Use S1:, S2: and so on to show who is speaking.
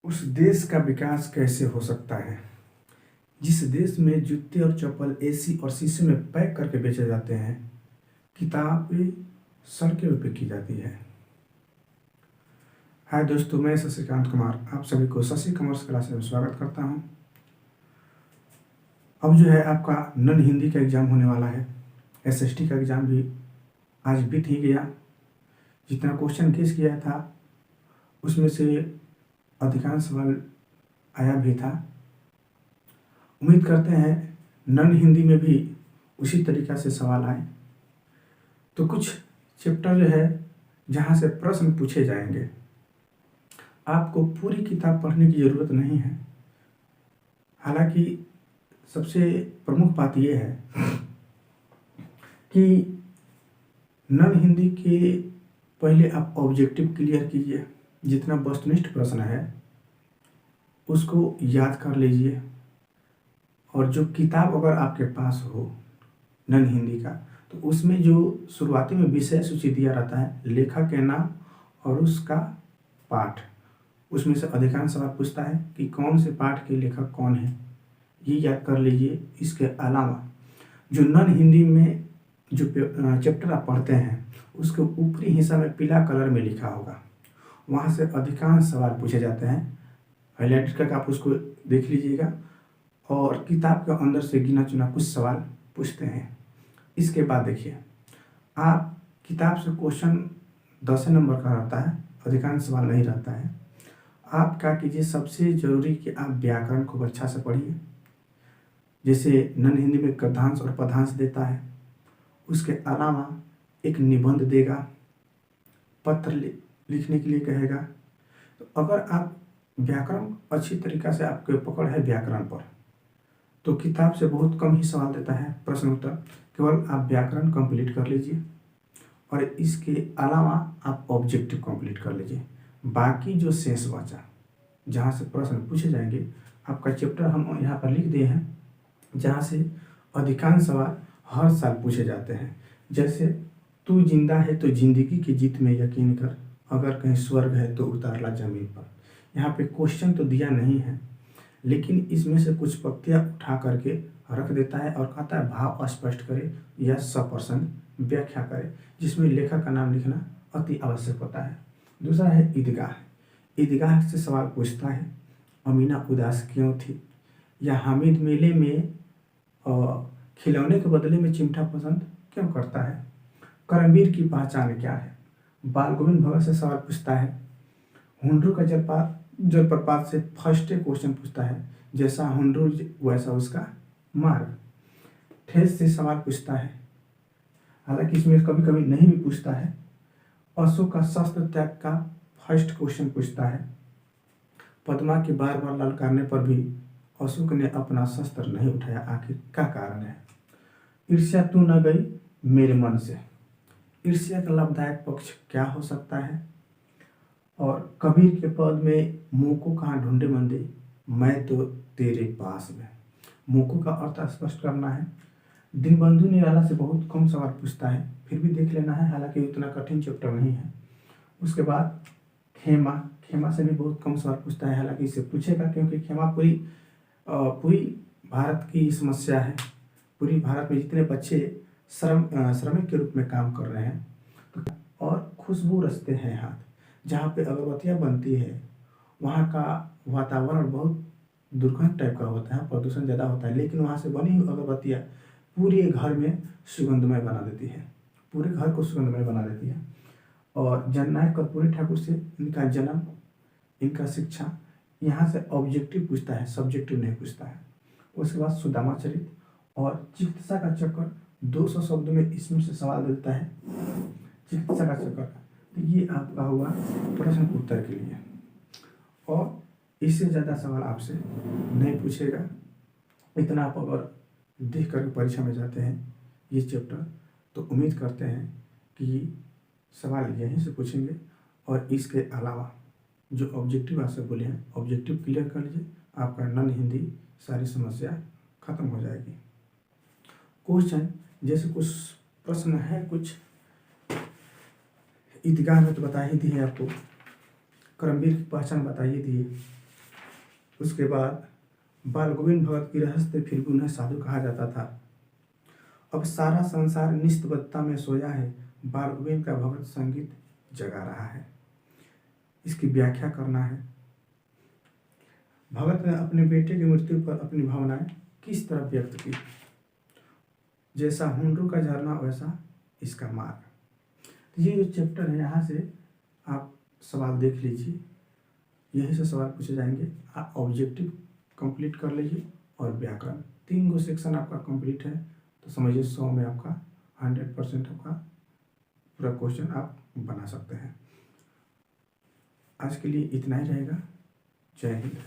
S1: उस देश का विकास कैसे हो सकता है जिस देश में जूते और चप्पल एसी और शीशे में पैक करके बेचे जाते हैं, किताबें सड़कों पे की जाती है। हाय दोस्तों, मैं शशिकांत कुमार आप सभी को शशि कॉमर्स क्लास में स्वागत करता हूं। अब जो है आपका नन हिंदी का एग्ज़ाम होने वाला है। एसएसटी का एग्ज़ाम भी आज बीत ही गया। जितना क्वेश्चन केस किया था उसमें से अधिकांश सवाल आया भी था। उम्मीद करते हैं नन हिंदी में भी उसी तरीक़ा से सवाल आए। तो कुछ चैप्टर जो है जहाँ से प्रश्न पूछे जाएंगे, आपको पूरी किताब पढ़ने की ज़रूरत नहीं है। हालांकि सबसे प्रमुख बात यह है कि नन हिंदी के पहले आप ऑब्जेक्टिव क्लियर कीजिए। जितना वस्तुनिष्ठ प्रश्न है उसको याद कर लीजिए, और जो किताब अगर आपके पास हो नन हिंदी का, तो उसमें जो शुरुआती में विषय सूची दिया रहता है, लेखक के नाम और उसका पाठ, उसमें से अधिकांश सवाल पूछता है कि कौन से पाठ के लेखक कौन है, ये याद कर लीजिए। इसके अलावा जो नन हिंदी में जो चैप्टर आप पढ़ते हैं उसके ऊपरी हिस्सा में पीला कलर में लिखा होगा, वहाँ से अधिकांश सवाल पूछे जाते हैं। हाईलाइट करके आप उसको देख लीजिएगा, और किताब के अंदर से गिना चुना कुछ सवाल पूछते हैं। इसके बाद देखिए, आप किताब से क्वेश्चन 10 नंबर का रहता है, अधिकांश सवाल नहीं रहता है। आप क्या कीजिए, सबसे ज़रूरी कि आप व्याकरण को अच्छा से पढ़िए। जैसे नन हिंदी में गद्यांश और पद्यांश देता है, उसके अलावा एक निबंध देगा, पत्र लिखने के लिए कहेगा। तो अगर आप व्याकरण अच्छी तरीक़ा से आपके पकड़ है व्याकरण पर, तो किताब से बहुत कम ही सवाल देता है प्रश्न उत्तर। केवल आप व्याकरण कंप्लीट कर लीजिए, और इसके अलावा आप ऑब्जेक्टिव कंप्लीट कर लीजिए। बाकी जो शेष बचा जहाँ से प्रश्न पूछे जाएंगे, आपका चैप्टर हम यहाँ पर लिख दिए हैं जहाँ से अधिकांश सवाल हर साल पूछे जाते हैं। जैसे तू जिंदा है तो जिंदगी की जीत में यकीन कर, अगर कहीं स्वर्ग है तो उतार ला जमीन पर। यहाँ पे क्वेश्चन तो दिया नहीं है, लेकिन इसमें से कुछ पंक्तियाँ उठा करके रख देता है और कहता है भाव स्पष्ट करे या सप्रश्न व्याख्या करे, जिसमें लेखक का नाम लिखना अति आवश्यक होता है। दूसरा है ईदगाह। ईदगाह से सवाल पूछता है अमीना उदास क्यों थी, या हामिद मेले में खिलौने के बदले में चिमटा पसंद क्यों करता है, करमवीर की पहचान क्या है। बाल गोविंद भगत से सवाल पूछता है, हुंडरू का जलप्रपात से फर्स्ट क्वेश्चन पूछता है, जैसा हुंडरू वैसा उसका मार्ग। ठेस से सवाल पूछता है, हालांकि इसमें कभी कभी नहीं भी पूछता है। अशोक का शस्त्र त्याग का फर्स्ट क्वेश्चन पूछता है। पद्मा के बार बार ललकारने पर भी अशोक ने अपना शस्त्र नहीं उठाया, आखिर क्या कारण है। ईर्ष्या तू न गई मेरे मन से, ईर्ष्या का लाभदायक पक्ष क्या हो सकता है। और कबीर के पद में मुँह को कहाँ ढूंढे मंदे, मैं तो तेरे पास में। मुँह को का अर्थ स्पष्ट करना है। दीनबंधु निराला से बहुत कम सवाल पूछता है, फिर भी देख लेना है, हालांकि उतना कठिन चैप्टर नहीं है। उसके बाद खेमा से भी बहुत कम सवाल पूछता है, हालांकि इससे पूछेगा क्योंकि खेमा पूरी भारत की समस्या है। पूरी भारत में जितने बच्चे श्रमिक के रूप में काम कर रहे हैं, और खुशबू रचते हैं हाथ, जहाँ पे अगरबत्तियाँ बनती है वहाँ का वातावरण बहुत दुर्गंध टाइप का होता है, प्रदूषण ज़्यादा होता है, लेकिन वहाँ से बनी हुई अगरबत्तियाँ पूरे घर में सुगंधमय बना देती है, पूरे घर को सुगंधमय बना देती है। और जननायक कर्पूरी ठाकुर से इनका जन्म, इनका शिक्षा, यहाँ से ऑब्जेक्टिव पूछता है, सब्जेक्टिव नहीं पूछता है। उसके बाद सुदामा चरित और चिकित्सा का चक्कर 200 शब्दों में इसमें से सवाल देता है, चिकित्सा का चक्कर का। तो ये आपका हुआ प्रश्न उत्तर के लिए, और इससे ज़्यादा सवाल आपसे नहीं पूछेगा। इतना आप अगर देख कर परीक्षा में जाते हैं ये चैप्टर, तो उम्मीद करते हैं कि सवाल यहीं से पूछेंगे। और इसके अलावा जो ऑब्जेक्टिव आपसे बोले हैं, ऑब्जेक्टिव क्लियर कर लीजिए, आपका नन हिंदी सारी समस्या खत्म हो जाएगी। क्वेश्चन जैसे कुछ प्रश्न है, कुछ ईदगाह में तो बता ही दिए आपको, करमवीर की पहचान बताइए दिए, उसके बाद बाल गोविंद भगत गिरहस्थ फिर उन्हें साधु कहा जाता था। अब सारा संसार निस्तब्धता में सोया है, बाल गोविंद का भगत संगीत जगा रहा है। इसकी व्याख्या करना है। भगत ने अपने बेटे की मृत्यु पर अपनी भावनाएं किस तरह व्यक्त की। जैसा हुंडरू का झरना वैसा इसका मार्ग। तो ये जो चैप्टर है यहाँ से आप सवाल देख लीजिए, यहीं से सवाल पूछे जाएंगे। आप ऑब्जेक्टिव कंप्लीट कर लीजिए और व्याकरण 3 गो सेक्शन आपका कंप्लीट है तो समझिए 100 में आपका 100% आपका पूरा क्वेश्चन आप बना सकते हैं। आज के लिए इतना ही रहेगा। जय हिंद।